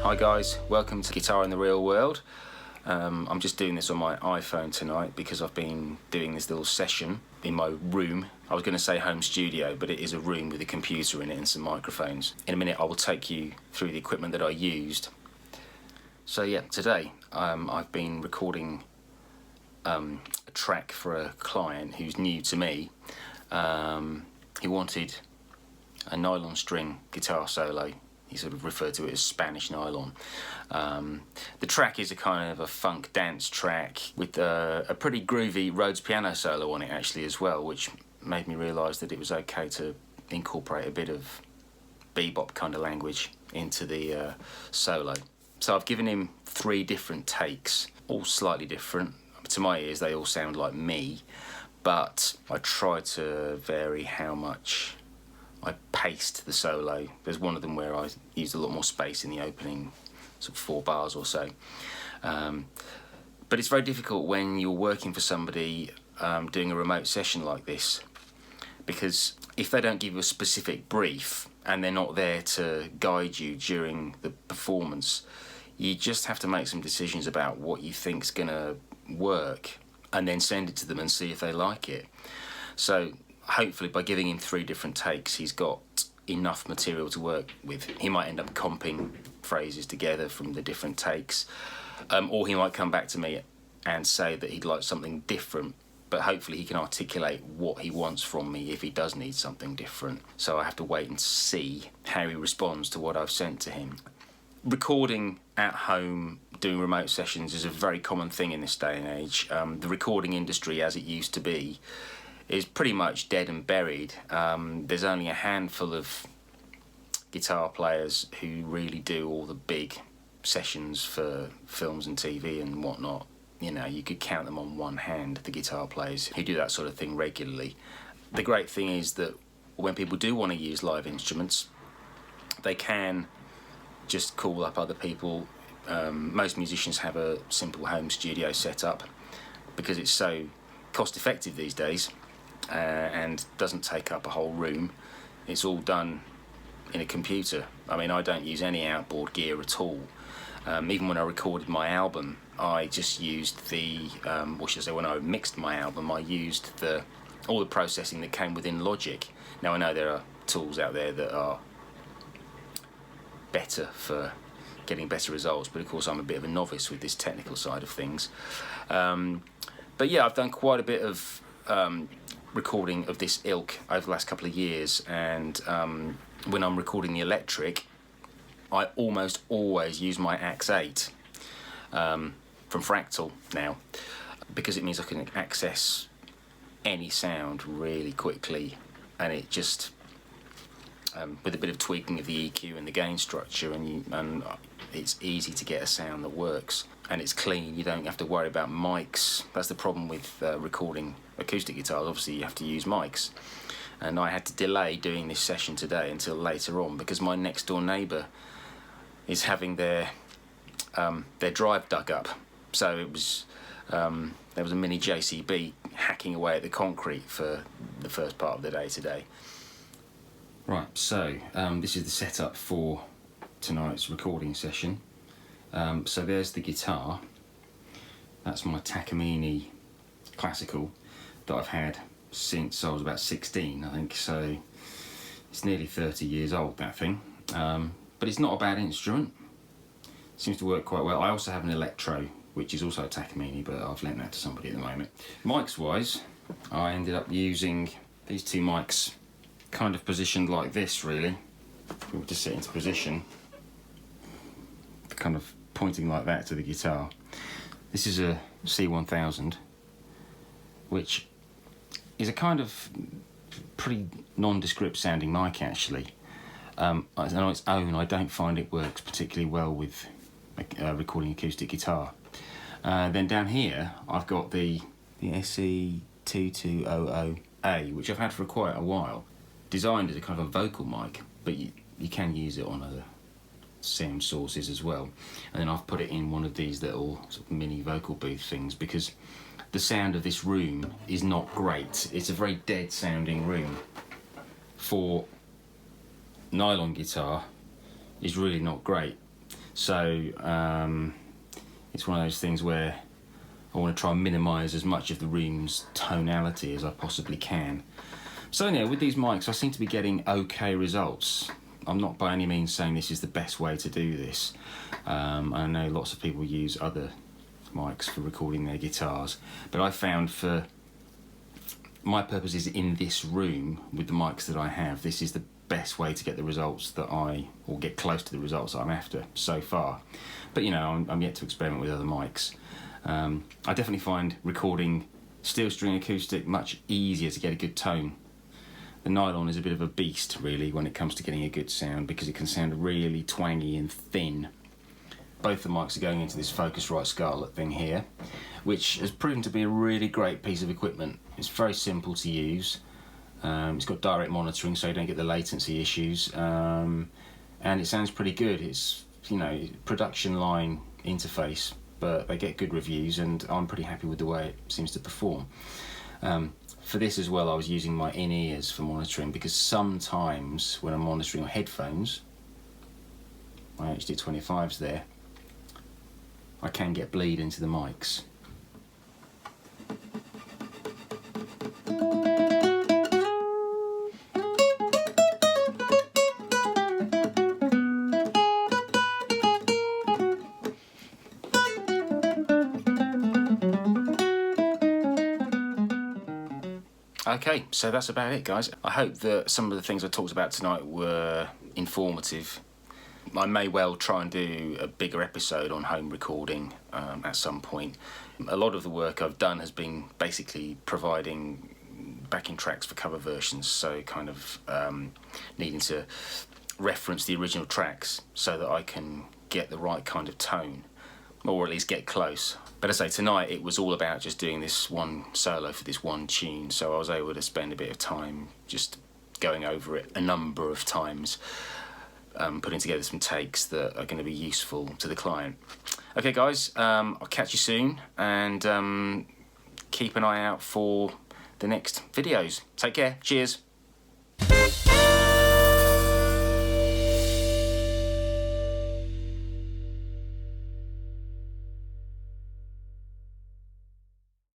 Hi guys, welcome to Guitar in the Real World. I'm just doing this on my iPhone tonight because I've been doing this little session in my room. I was going to say home studio, but it is a room with a computer in it and some microphones. In a minute I will take you through the equipment that I used. So yeah, today I've been recording a track for a client who's new to me. He wanted a nylon string guitar solo. He sort of referred to it as Spanish nylon. The track is a kind of a funk dance track with a pretty groovy Rhodes piano solo on it actually as well, which made me realise that it was okay to incorporate a bit of bebop kind of language into the solo. So I've given him 3 different takes, all slightly different. To my ears they all sound like me, but I tried to vary how much I paced the solo. There's one of them where I used a lot more space in the opening, sort of 4 bars or so. But it's very difficult when you're working for somebody doing a remote session like this, because if they don't give you a specific brief and they're not there to guide you during the performance, you just have to make some decisions about what you think's gonna work and then send it to them and see if they like it. So hopefully by giving him 3 different takes he's got enough material to work with. He might end up comping phrases together from the different takes, or he might come back to me and say that he'd like something different, but hopefully he can articulate what he wants from me if he does need something different. So I have to wait and see how he responds to what I've sent to him. Recording at home, doing remote sessions is a very common thing in this day and age. The recording industry as it used to be is pretty much dead and buried. There's only a handful of guitar players who really do all the big sessions for films and TV and whatnot. You know, you could count them on one hand, the guitar players who do that sort of thing regularly. The great thing is that when people do want to use live instruments, they can just call up other people. Most musicians have a simple home studio setup because it's so cost effective these days. And doesn't take up a whole room. It's all done in a computer. I mean, I don't use any outboard gear at all. Even when I recorded my album, I just used the, or should I say when I mixed my album, I used all the processing that came within Logic. Now I know there are tools out there that are better for getting better results, but of course I'm a bit of a novice with this technical side of things. But yeah, I've done quite a bit of recording of this ilk over the last couple of years, and when I'm recording the electric I almost always use my Axe 8 from Fractal now, because it means I can access any sound really quickly, and it just with a bit of tweaking of the EQ and the gain structure, and it's easy to get a sound that works, and it's clean. You don't have to worry about mics. That's the problem with recording acoustic guitars. Obviously you have to use mics, and I had to delay doing this session today until later on because my next door neighbour is having their drive dug up. So it was there was a mini JCB hacking away at the concrete for the first part of the day today. Right, so this is the setup for tonight's recording session. So there's the guitar. That's my Takamine classical that I've had since I was about 16, I think, so it's nearly 30 years old, that thing. But it's not a bad instrument. It seems to work quite well. I also have an Electro, which is also a Takamine, but I've lent that to somebody at the moment. Mics wise, I ended up using these 2 mics kind of positioned like this, really. If we were to sit into position, kind of pointing like that to the guitar. This is a C1000, which is a kind of pretty nondescript sounding mic actually. On its own I don't find it works particularly well with recording acoustic guitar. Then down here I've got the SE2200A, which I've had for quite a while. Designed as a kind of a vocal mic, but you can use it on other sound sources as well. And then I've put it in one of these little sort of mini vocal booth things because the sound of this room is not great. It's a very dead sounding room. For nylon guitar is really not great. So it's one of those things where I want to try and minimise as much of the room's tonality as I possibly can. So anyway, with these mics I seem to be getting okay results. I'm not by any means saying this is the best way to do this. I know lots of people use other mics for recording their guitars, but I found for my purposes in this room with the mics that I have, this is the best way to get the results that or get close to the results that I'm after so far. But you know, I'm yet to experiment with other mics. I definitely find recording steel string acoustic much easier to get a good tone. The nylon is a bit of a beast really when it comes to getting a good sound, because it can sound really twangy and thin. Both the mics are going into this Focusrite Scarlett thing here, which has proven to be a really great piece of equipment. It's very simple to use. It's got direct monitoring, so you don't get the latency issues, and it sounds pretty good. It's, you know, production line interface, but they get good reviews, and I'm pretty happy with the way it seems to perform. For this as well, I was using my in-ears for monitoring, because sometimes when I'm monitoring on headphones, my HD25's there, I can get bleed into the mics. Okay, so that's about it, guys. I hope that some of the things I talked about tonight were informative. I may well try and do a bigger episode on home recording at some point. A lot of the work I've done has been basically providing backing tracks for cover versions, so kind of needing to reference the original tracks so that I can get the right kind of tone, or at least get close. But as I say, tonight it was all about just doing this one solo for this one tune, so I was able to spend a bit of time just going over it a number of times, putting together some takes that are going to be useful to the client. Okay guys, I'll catch you soon, and keep an eye out for the next videos. Take care, cheers.